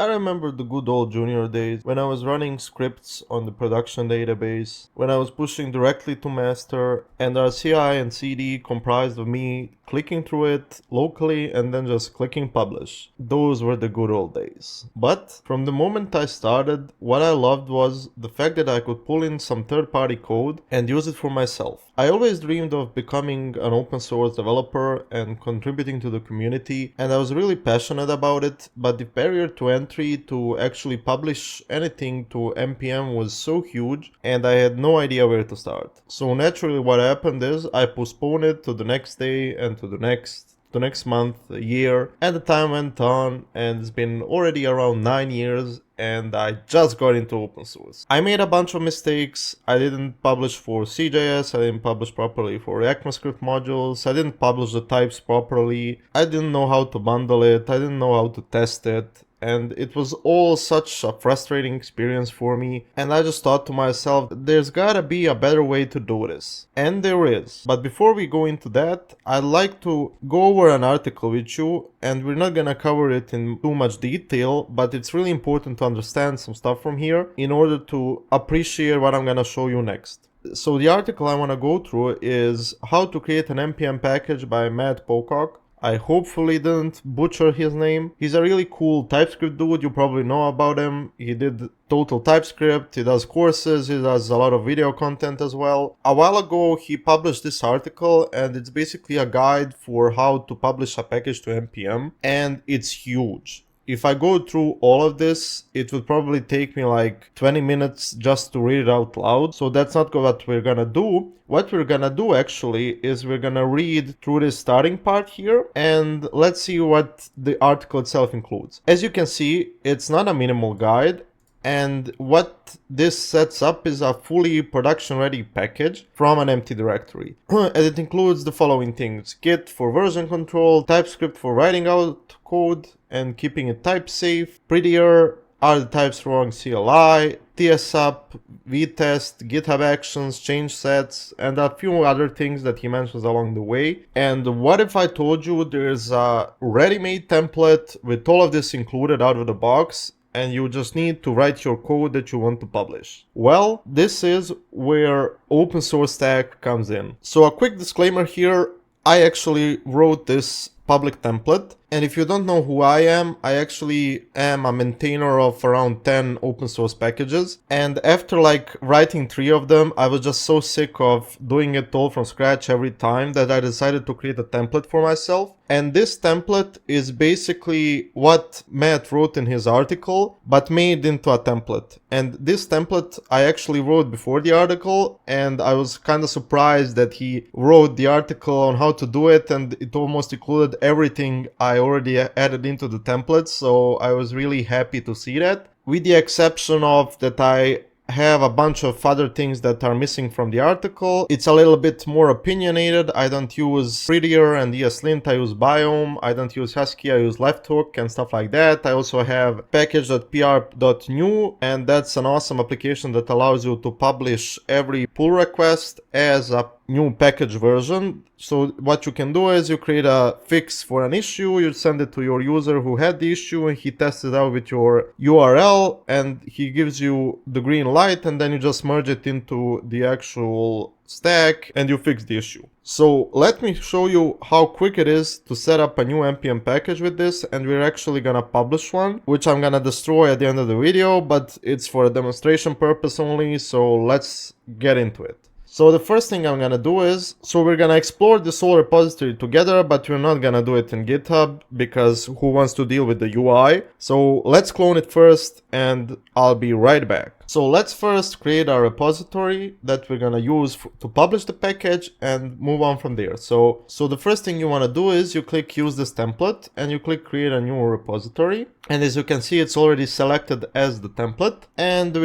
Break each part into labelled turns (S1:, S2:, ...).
S1: I remember the good old junior days when I was running scripts on the production database, when I was pushing directly to master, and our CI and CD comprised of me clicking through it locally and then just clicking publish. Those were the good old days. But from the moment I started, what I loved was the fact that I could pull in some third-party code and use it for myself. I always dreamed of becoming an open source developer and contributing to the community, and I was really passionate about it, but the barrier to entry to actually publish anything to NPM was so huge, and I had no idea where to start. So naturally what happened is I postponed it to the next day and to the next month, a year, and the time went on, and it's been already around 9 years, and I just got into open source. I made a bunch of mistakes. I didn't publish for CJS, I didn't publish properly for ECMAScript modules, I didn't publish the types properly, I didn't know how to bundle it, I didn't know how to test it, and it was all such a frustrating experience for me, and I just thought to myself, there's gotta be a better way to do this. And there is. But before we go into that, I'd like to go over an article with you, and we're not gonna cover it in too much detail, but it's really important to understand some stuff from here in order to appreciate what I'm gonna show you next. So the article I wanna go through is How to Create an NPM Package by Matt Pocock. I hopefully didn't butcher his name. He's a really cool TypeScript dude, you probably know about him. He did Total TypeScript, he does courses, he does a lot of video content as well. A while ago he published this article, and it's basically a guide for how to publish a package to NPM, and it's huge. If I go through all of this, it would probably take me like 20 minutes just to read it out loud. So that's not what we're gonna do. What we're gonna do actually is we're gonna read through this starting part here, and let's see what the article itself includes. As you can see, it's not a minimal guide. And what this sets up is a fully production-ready package from an empty directory. And it includes the following things: Git for version control, TypeScript for writing out code and keeping it type safe, prettier, are the types wrong CLI, TSUp, vtest, GitHub Actions, change sets, and a few other things that he mentions along the way. And what if I told you there's a ready-made template with all of this included out of the box, and you just need to write your code that you want to publish? Well, this is where open source stack comes in. So a quick disclaimer here, I actually wrote this public template, and if you don't know who I actually am a maintainer of around 10 open source packages, and after like writing 3 of them, I was just so sick of doing it all from scratch every time that I decided to create a template for myself. And this template is basically what Matt wrote in his article, but made into a template. And this template I actually wrote before the article, and I was kind of surprised that he wrote the article on how to do it, and it almost included everything I already added into the template, so I was really happy to see that. With the exception of that I have a bunch of other things that are missing from the article. It's a little bit more opinionated. I don't use Prettier and ESLint, I use Biome. I don't use Husky, I use Left Hook and stuff like that. I also have package.pr.new, and that's an awesome application that allows you to publish every pull request as a new package version. So what you can do is you create a fix for an issue, you send it to your user who had the issue, and he tests it out with your URL, and he gives you the green light, and then you just merge it into the actual stack and you fix the issue. So let me show you how quick it is to set up a new NPM package with this, and we're actually gonna publish one, which I'm gonna destroy at the end of the video, but it's for a demonstration purpose only, so let's get into it. So the first thing I'm gonna do is, we're gonna explore this whole repository together, but we're not gonna do it in GitHub because who wants to deal with the UI? So let's clone it first and I'll be right back. So let's first create a repository that we're gonna use to publish the package and move on from there. So the first thing you wanna do is you click use this template and you click create a new repository. And as you can see, it's already selected as the template. And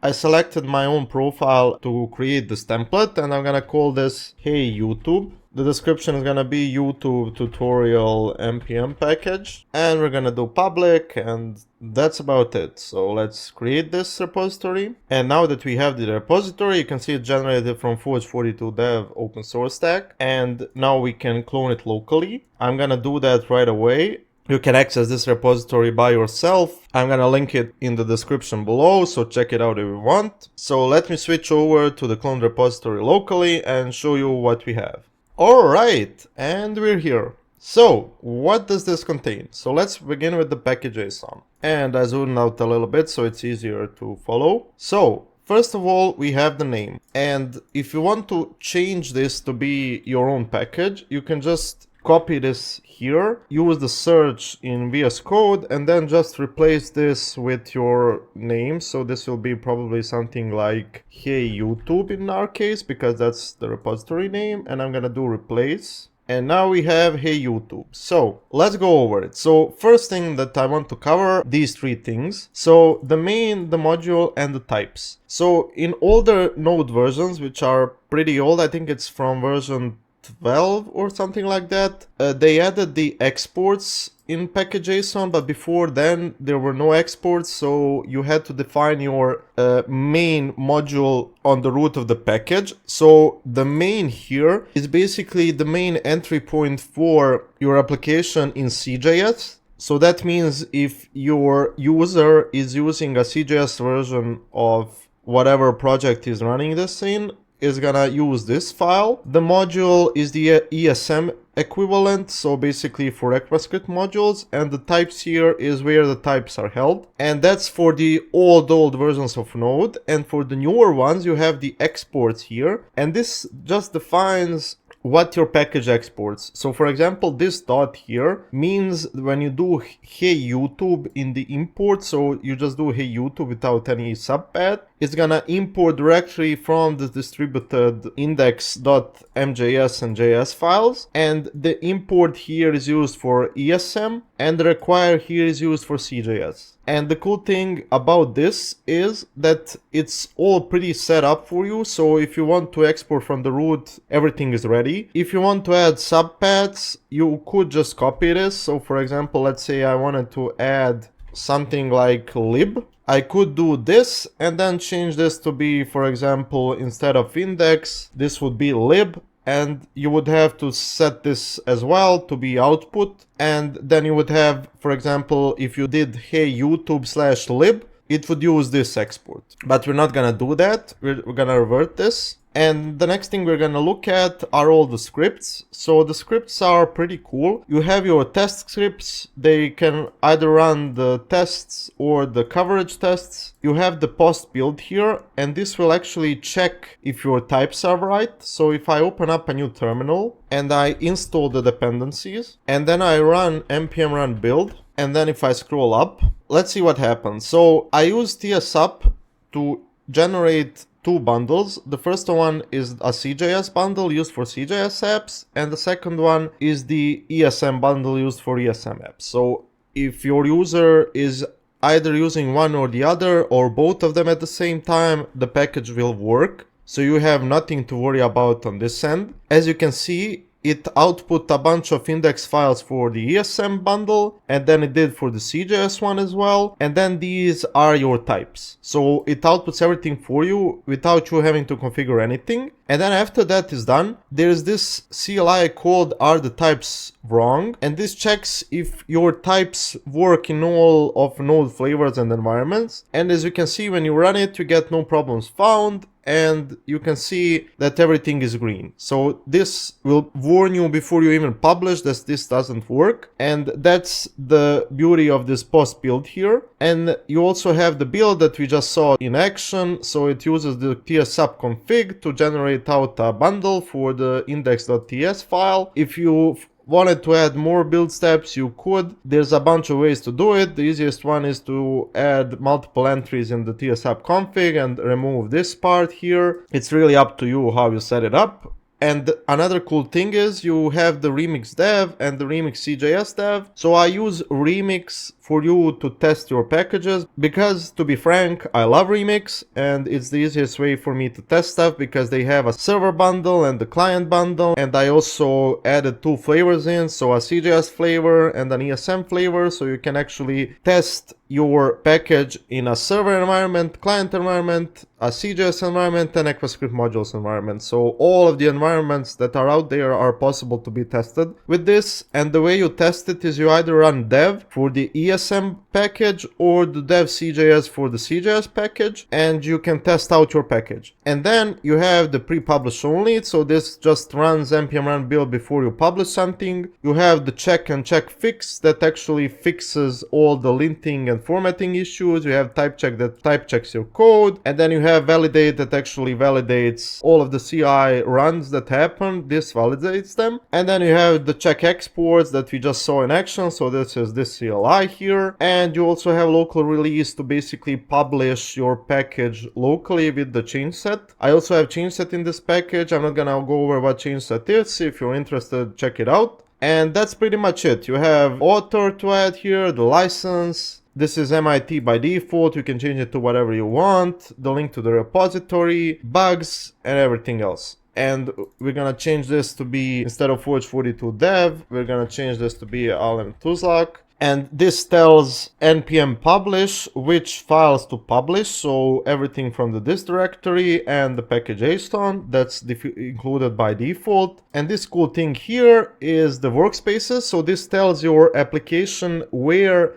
S1: I selected my own profile to create this template, and I'm gonna call this Hey YouTube. The description is gonna be YouTube tutorial npm package, and we're gonna do public, and that's about it. So let's create this repository. And now that we have the repository, you can see it generated from Forge42 dev open source stack, and now we can clone it locally. I'm gonna do that right away. You can access this repository by yourself. I'm gonna link it in the description below, so check it out if you want. So let me switch over to the cloned repository locally and show you what we have. Alright, and we're here. So, what does this contain? So let's begin with the package.json. And I zoomed out a little bit so it's easier to follow. So, first of all, we have the name. And if you want to change this to be your own package, you can just copy this here, use the search in VS Code, and then just replace this with your name. So this will be probably something like Hey YouTube in our case, because that's the repository name. And I'm gonna do replace. And now we have Hey YouTube. So let's go over it. So first thing that I want to cover, these three things. So the main, the module, and the types. So in older Node versions, which are pretty old, I think it's from version 12 or something like that, they added the exports in package.json, but before then there were no exports, so you had to define your main module on the root of the package. So the main here is basically the main entry point for your application in CJS. So that means if your user is using a CJS version of whatever project is running this in, is gonna use this file. The module is the ESM equivalent, so basically for ECMAScript modules, and the types here is where the types are held. And that's for the old versions of Node, and for the newer ones you have the exports here, and this just defines what your package exports. So for example, this dot here means when you do Hey YouTube in the import, so you just do Hey YouTube without any subpath, it's gonna import directly from the distributed index.mjs and js files, and the import here is used for ESM and the require here is used for CJS. And the cool thing about this is that it's all pretty set up for you. So if you want to export from the root, everything is ready. If you want to add subpaths, you could just copy this. So for example, let's say I wanted to add something like lib. I could do this and then change this to be, for example, instead of index, this would be lib. And you would have to set this as well to be output. And then you would have, for example, if you did Hey YouTube /lib, it would use this export. But we're not gonna do that. We're gonna revert this. And the next thing we're gonna look at are all the scripts. So the scripts are pretty cool. You have your test scripts. They can either run the tests or the coverage tests. You have the post build here, and this will actually check if your types are right. So if I open up a new terminal and I install the dependencies, and then I run npm run build, and then if I scroll up, let's see what happens. So I use tsup to generate two bundles. The first one is a CJS bundle used for CJS apps, and the second one is the ESM bundle used for ESM apps. So if your user is either using one or the other, or both of them at the same time, the package will work. So you have nothing to worry about on this end. As you can see, it output a bunch of index files for the ESM bundle, and then it did for the CJS one as well. And then these are your types. So it outputs everything for you without you having to configure anything. And then after that is done, there's this CLI called are the types wrong? And this checks if your types work in all of Node flavors and environments. And as you can see, when you run it, you get no problems found. And you can see that everything is green. So this will warn you before you even publish that this doesn't work. And that's the beauty of this post build here. And you also have the build that we just saw in action. So it uses the tsup config to generate out a bundle for the index.ts file. If you wanted to add more build steps, you could. There's a bunch of ways to do it. The easiest one is to add multiple entries in the tsup config and remove this part here. It's really up to you how you set it up. And another cool thing is you have the remix dev and the remix CJS dev. So I use remix for you to test your packages, because to be frank, I love Remix and it's the easiest way for me to test stuff because they have a server bundle and the client bundle, and I also added 2 flavors in, so a CJS flavor and an ESM flavor, so you can actually test your package in a server environment, client environment, a CJS environment, and ECMAScript modules environment. So all of the environments that are out there are possible to be tested with this. And the way you test it is you either run dev for the ESM package or the dev CJS for the CJS package, and you can test out your package. And then you have the pre-publish only, so this just runs npm run build before you publish something. You have the check and check fix that actually fixes all the linting and formatting issues. You have type check that type checks your code, and then you have validate that actually validates all of the CI runs that happen. This validates them. And then you have the check exports that we just saw in action, so this is this CLI here. And you also have local release to basically publish your package locally with the change set. I also have change set in this package. I'm not gonna go over what change set is. If you're interested, check it out. And that's pretty much it. You have author to add here, the license. This is MIT by default. You can change it to whatever you want. The link to the repository, bugs, and everything else. And we're gonna change this to be, instead of Forge42 dev, we're gonna change this to be Allen Tuzlak. And this tells npm publish which files to publish, so everything from the dist directory and the package.json, that's included by default. And this cool thing here is the workspaces, so this tells your application where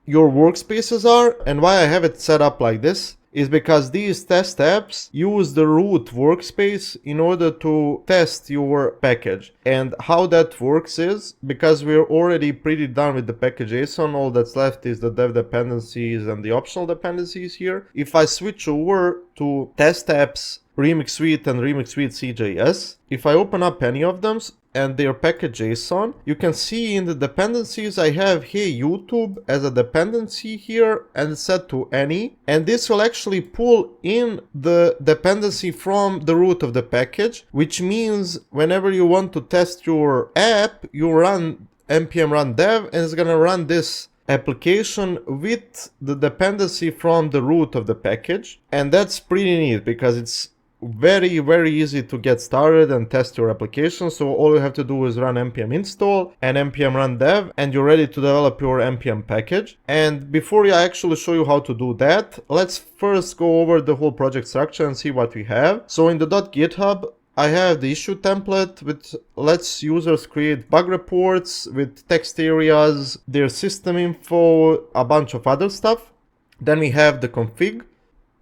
S1: your workspaces are. And why I have it set up like this is because these test apps use the root workspace in order to test your package. And how that works is, because we're already pretty done with the package.json, all that's left is the dev dependencies and the optional dependencies here. If I switch over to test apps, Remix Suite and Remix Suite CJS, if I open up any of them and their package.json, you can see in the dependencies I have Hey YouTube as a dependency here and it's set to any. And this will actually pull in the dependency from the root of the package, which means whenever you want to test your app, you run npm run dev and it's gonna run this application with the dependency from the root of the package. And that's pretty neat because it's very easy to get started and test your application. So all you have to do is run npm install and npm run dev and you're ready to develop your npm package. And before I actually show you how to do that, let's first go over the whole project structure and see what we have. So in the .github, I have the issue template which lets users create bug reports with text areas, their system info, a bunch of other stuff. Then we have the config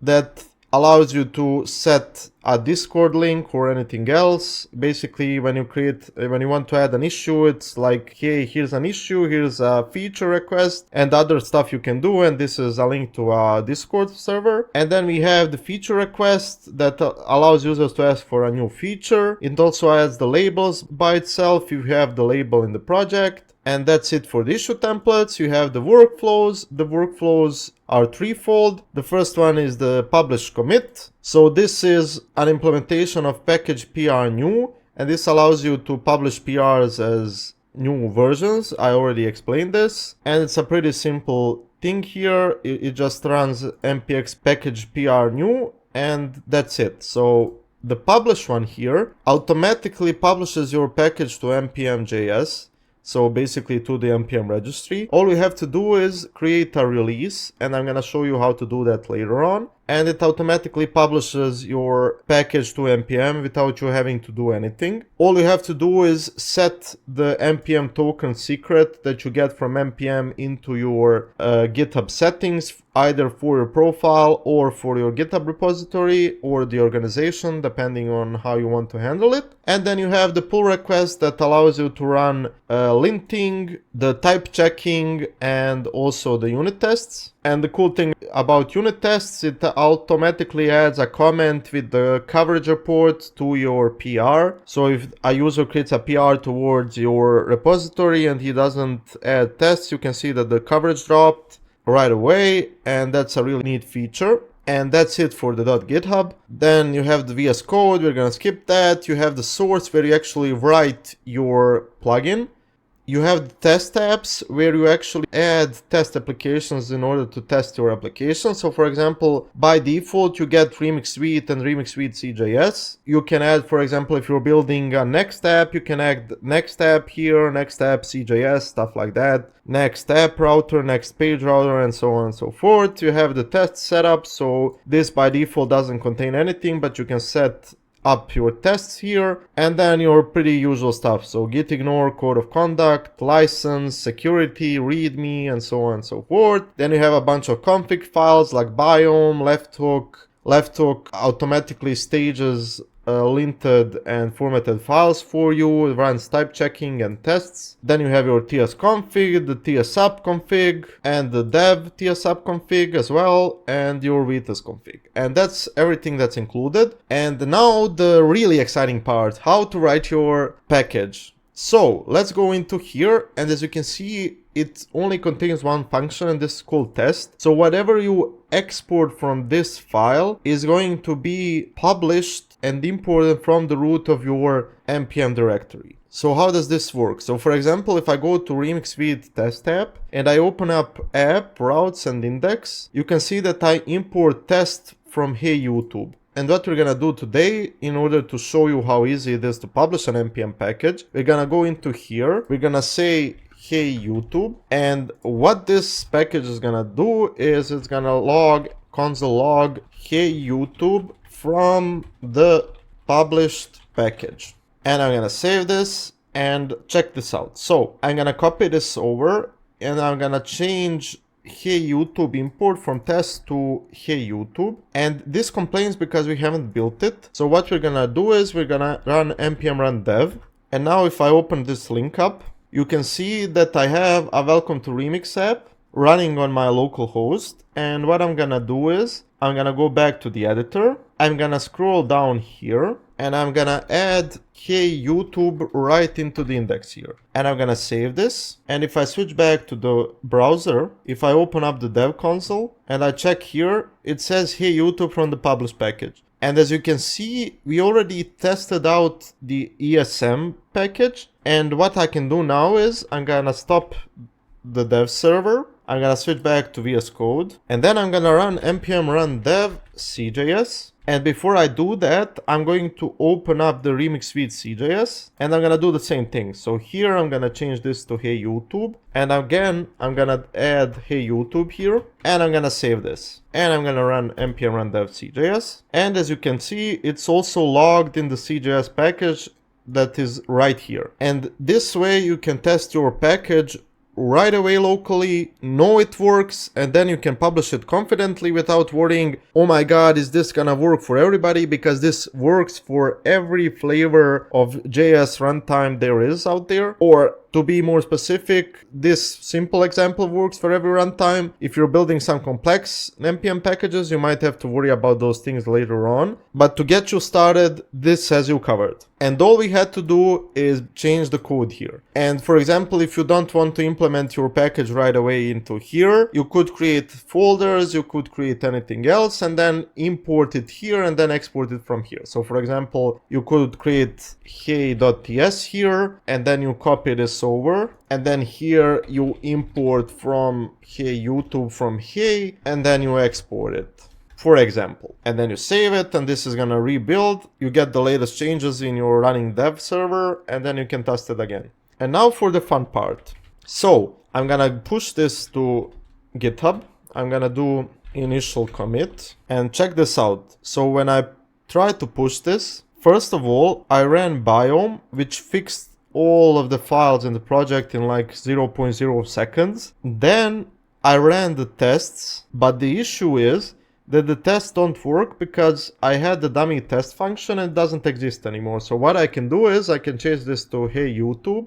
S1: that allows you to set a Discord link or anything else. Basically, when you want to add an issue, it's like, hey, here's an issue, here's a feature request, and other stuff you can do. And this is a link to a Discord server. And then we have the feature request that allows users to ask for a new feature. It also adds the labels by itself. You have the label in the project. And that's it for the issue templates. You have the workflows. The workflows are threefold. The first one is the publish commit. So this is an implementation of package.json, and this allows you to publish PRs as new versions. I already explained this, and it's a pretty simple thing here. It just runs npx package.json, and that's it. So the publish one here automatically publishes your package to npm.js. So basically to the NPM registry. All we have to do is create a release, and I'm gonna show you how to do that later on. And it automatically publishes your package to NPM without you having to do anything. All you have to do is set the NPM token secret that you get from NPM into your GitHub settings, either for your profile or for your GitHub repository or the organization, depending on how you want to handle it. And then you have the pull request that allows you to run linting, the type checking, and also the unit tests. And the cool thing about unit tests, it automatically adds a comment with the coverage report to your PR. So if a user creates a PR towards your repository and he doesn't add tests, you can see that the coverage dropped right away, and that's a really neat feature. And that's it for the .github. Then you have the VS Code, we're gonna skip that. You have the source where you actually write your plugin. you have the test tabs where you actually add test applications in order to test your application. So for example, by default, you get Remix Vite and Remix Vite CJS. You can add, for example, if you're building a Next app, you can add Next app here, Next app CJS, stuff like that. Next app router, next page router, and so on and so forth. You have the test setup. So this by default doesn't contain anything, but you can set up your tests here, and then your pretty usual stuff. So git ignore, code of conduct, license, security, readme, and so on and so forth. Then you have a bunch of config files like biome, left hook. Left hook automatically stages linted and formatted files for you, it runs type checking and tests. Then you have your ts config, the ts sub config, and the dev ts sub config as well, and your vitas config. And that's everything that's included. And now the really exciting part, how to write your package. So let's go into here, and as you can see, it only contains one function, and this is called test. So whatever you export from this file is going to be published and imported from the root of your NPM directory. So how does this work? So for example, if I go to Remix Vite test app and I open up app, routes, and index, you can see that I import test from Hey YouTube. And what we're gonna do today, in order to show you how easy it is to publish an NPM package, we're gonna go into here, we're gonna say Hey YouTube, and what this package is gonna do is it's gonna log, console log Hey YouTube from the published package. And I'm gonna save this and check this out. So I'm gonna copy this over and I'm gonna change Hey YouTube import from test to Hey YouTube, and this complains because we haven't built it. So what we're gonna do is we're gonna run npm run dev, and now if I open this link up, you can see that I have a welcome to Remix app running on my local host. And what I'm gonna do is I'm gonna go back to the editor, I'm gonna scroll down here, and I'm gonna add Hey YouTube right into the index here. And I'm gonna save this. And if I switch back to the browser, if I open up the dev console and I check here, it says Hey YouTube from the published package. And as you can see, we already tested out the ESM package. And what I can do now is I'm gonna stop the dev server. I'm gonna switch back to VS Code, and then I'm gonna run npm run dev CJS. And before I do that, I'm going to open up the Remix Vite CJS, and I'm gonna do the same thing. So here I'm gonna change this to Hey YouTube, and again I'm gonna add Hey YouTube here, and I'm gonna save this, and I'm gonna run npm run dev CJS. And as you can see, it's also logged in the CJS package that is right here. And this way you can test your package right away locally, know it works, and then you can publish it confidently without worrying, oh my god, is this gonna work for everybody? Because this works for every flavor of JS runtime there is out there. Or to be more specific, this simple example works for every runtime. If you're building some complex NPM packages, you might have to worry about those things later on. But to get you started, this has you covered. And all we had to do is change the code here. And for example, if you don't want to implement your package right away into here, you could create folders, you could create anything else, and then import it here and then export it from here. So for example, you could create hey.ts here, and then you copy this over, and then here you import from Hey YouTube from Hey, and then you export it, for example, and then you save it, and this is gonna rebuild. You get the latest changes in your running dev server, and then you can test it again. And now for the fun part. So I'm gonna push this to GitHub. I'm gonna do initial commit, and check this out. So when I try to push this, first of all, I ran biome, which fixed all of the files in the project in like 0.0 seconds. Then I ran the tests, but the issue is that the tests don't work because I had the dummy test function and it doesn't exist anymore. So what I can do is I can change this to Hey YouTube,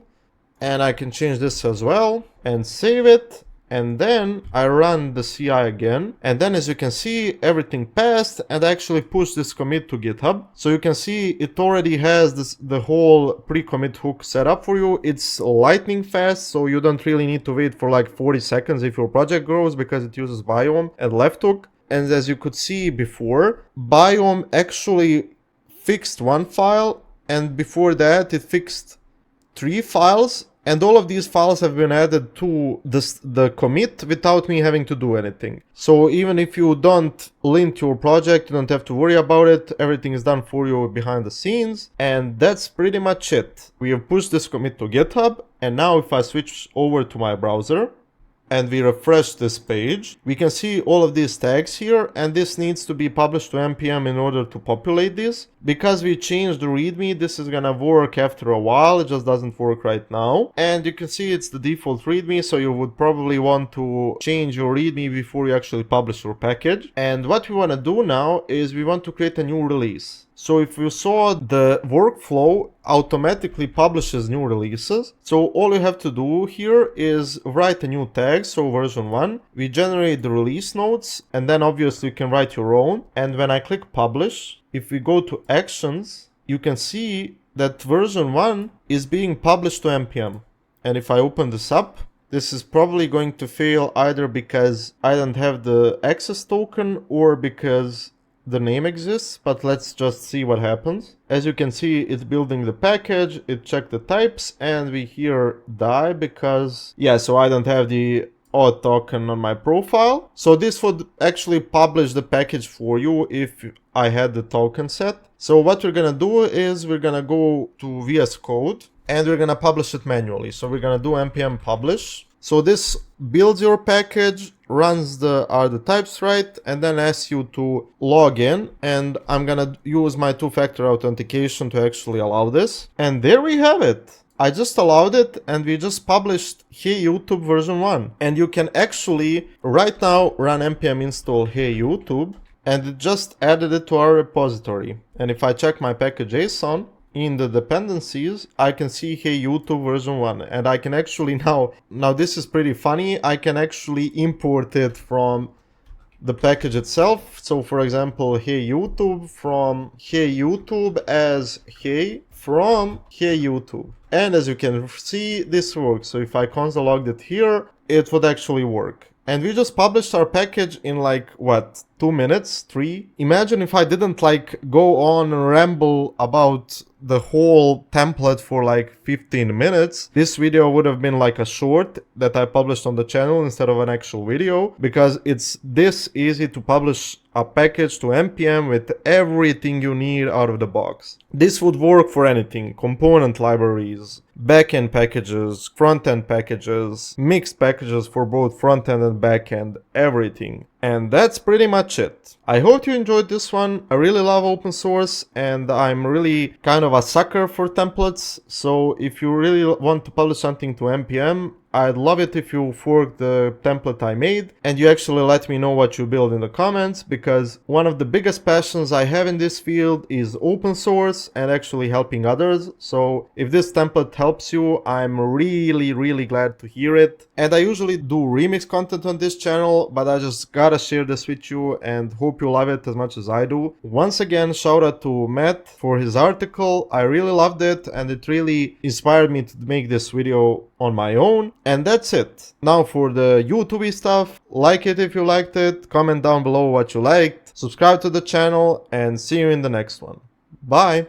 S1: and I can change this as well and save it. And then I run the CI again, and then as you can see, everything passed, and I actually pushed this commit to GitHub. So you can see it already has the whole pre-commit hook set up for you. It's lightning fast, so you don't really need to wait for like 40 seconds if your project grows, because it uses biome and left hook. And as you could see before, biome actually fixed one file, and before that it fixed 3 files. and all of these files have been added to the commit without me having to do anything. So even if you don't lint your project, you don't have to worry about it. Everything is done for you behind the scenes, and that's pretty much it. We have pushed this commit to GitHub, and now if I switch over to my browser and we refresh this page, we can see all of these tags here, and this needs to be published to NPM in order to populate this. Because we changed the README, this is gonna work after a while, it just doesn't work right now. And you can see it's the default README, so you would probably want to change your README before you actually publish your package. And what we wanna do now is we want to create a new release. So if you saw, the workflow automatically publishes new releases. So all you have to do here is write a new tag, so version 1. We generate the release notes, and then obviously you can write your own. And when I click publish, if we go to actions, you can see that version 1 is being published to NPM. And if I open this up, this is probably going to fail either because I don't have the access token or because the name exists, but let's just see what happens. As you can see, it's building the package, it checked the types, and we here die because, yeah, so I don't have the auth token on my profile. So this would actually publish the package for you if I had the token set. So what we're gonna do is we're gonna go to VS Code and we're gonna publish it manually. So we're gonna do npm publish. So this builds your package, runs are the types right, and then asks you to log in. And I'm gonna use my two-factor authentication to actually allow this. And there we have it. I just allowed it, and we just published Hey YouTube version 1. And you can actually right now run npm install Hey YouTube, and it just added it to our repository. And if I check my package.json, in the dependencies, I can see Hey YouTube version 1, and I can actually now this is pretty funny, I can actually import it from the package itself. So for example, Hey YouTube from Hey YouTube as Hey from Hey YouTube. And as you can see, this works. So if I console logged it here, it would actually work. And we just published our package in like, what, 2 minutes, 3? Imagine if I didn't like go on and ramble about the whole template for like 15 minutes. This video would have been like a short that I published on the channel instead of an actual video, because it's this easy to publish a package to npm with everything you need out of the box. This would work for anything: component libraries, backend packages, front-end packages, mixed packages for both front-end and backend, everything. And that's pretty much it. I hope you enjoyed this one. I really love open source, and I'm really kind of a sucker for templates. So if you really want to publish something to npm, I'd love it if you fork the template I made and you actually let me know what you build in the comments, because one of the biggest passions I have in this field is open source and actually helping others. So if this template helps you, I'm really glad to hear it. And I usually do remix content on this channel, but I just gotta share this with you and hope you love it as much as I do. Once again, shout out to Matt for his article. I really loved it, and it really inspired me to make this video on my own. And that's it. Now for the YouTube stuff, like it if you liked it, comment down below what you liked, subscribe to the channel, and see you in the next one. Bye!